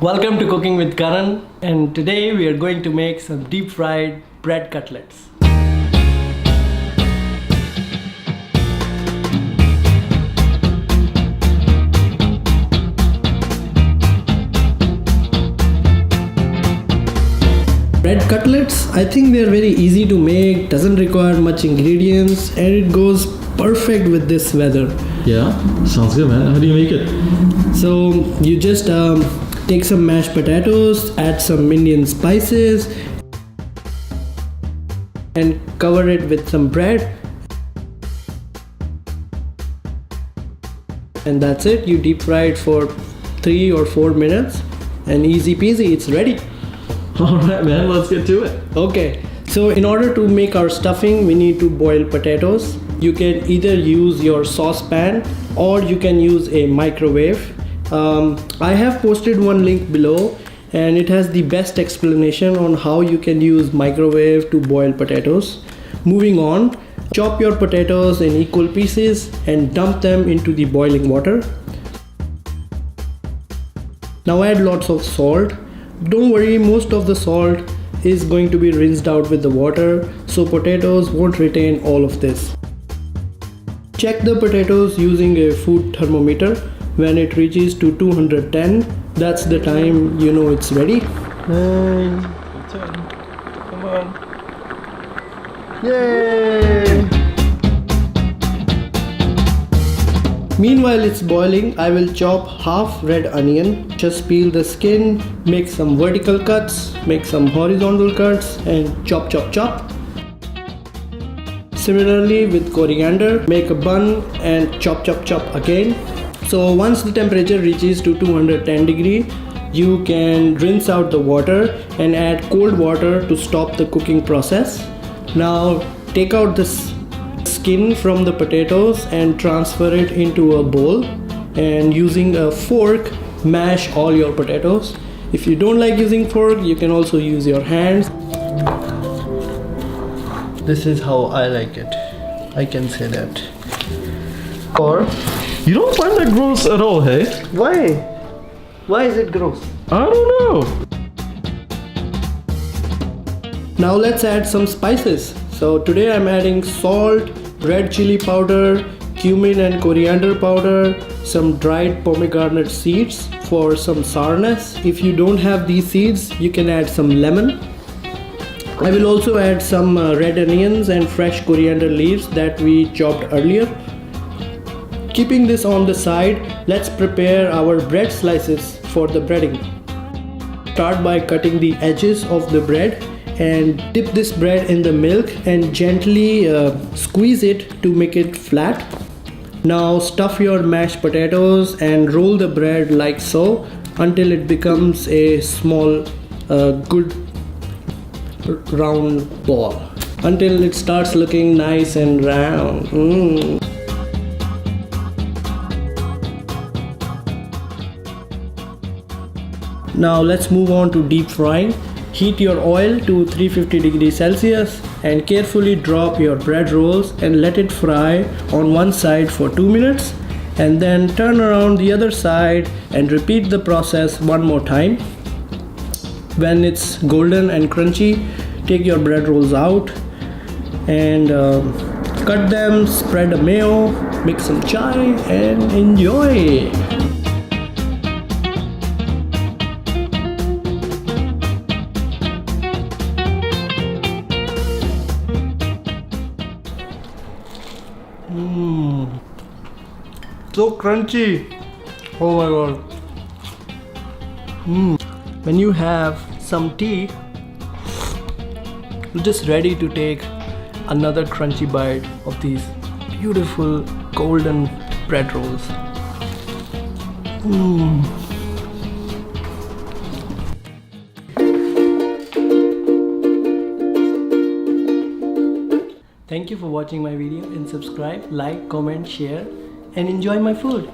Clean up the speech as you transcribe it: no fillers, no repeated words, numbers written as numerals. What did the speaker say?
Welcome to Cooking with Karan, and today we are going to make some deep fried bread cutlets. Bread cutlets, I think they are very easy to make, doesn't require much ingredients, and it goes perfect with this weather. Yeah, sounds good, man. How do you make it? So you just take some mashed potatoes, add some Indian spices, and cover it with some bread. And that's it. You deep fry it for 3 or 4 minutes, and easy peasy, it's ready. Alright, man, let's get to it. Okay, so in order to make our stuffing, we need to boil potatoes. You can either use your saucepan or you can use a microwave. I have posted one link below, and it has the best explanation on how you can use microwave to boil potatoes. Moving on, chop your potatoes in equal pieces and dump them into the boiling water. Now add lots of salt. Don't worry, most of the salt is going to be rinsed out with the water, so potatoes won't retain all of this. Check the potatoes using a food thermometer. When it reaches to 210, that's the time you know it's ready. 9, 10, come on. Yay! Meanwhile it's boiling, I will chop half red onion. Just peel the skin, make some vertical cuts, make some horizontal cuts, and chop chop chop. Similarly with coriander, make a bun and chop chop chop again. So once the temperature reaches to 210 degree, you can rinse out the water and add cold water to stop the cooking process. Now take out this skin from the potatoes and transfer it into a bowl, and using a fork mash all your potatoes. If you don't like using fork, you can also use your hands. This is how I like it, I can say that. Or You don't find that gross at all, hey? why? Why is it gross? I don't know. Now let's add some spices. So today I'm adding salt, red chili powder, cumin and coriander powder, some dried pomegranate seeds for some sourness. If you don't have these seeds, you can add some lemon. I will also add some red onions and fresh coriander leaves that we chopped earlier. Keeping this on the side, let's prepare our bread slices for the breading. Start by cutting the edges of the bread and dip this bread in the milk and gently squeeze it to make it flat. Now stuff your mashed potatoes and roll the bread like so until it becomes a small good round ball, until it starts looking nice and round. Now let's move on to deep frying. Heat your oil to 350 degrees Celsius and carefully drop your bread rolls and let it fry on one side for 2 minutes, and then turn around the other side and repeat the process one more time. When it's golden and crunchy, take your bread rolls out and cut them, spread a mayo, mix some chai and enjoy. So crunchy. Oh my god. When you have some tea, you're just ready to take another crunchy bite of these beautiful golden bread rolls. Thank you for watching my video, and subscribe, like, comment, share, and enjoy my food.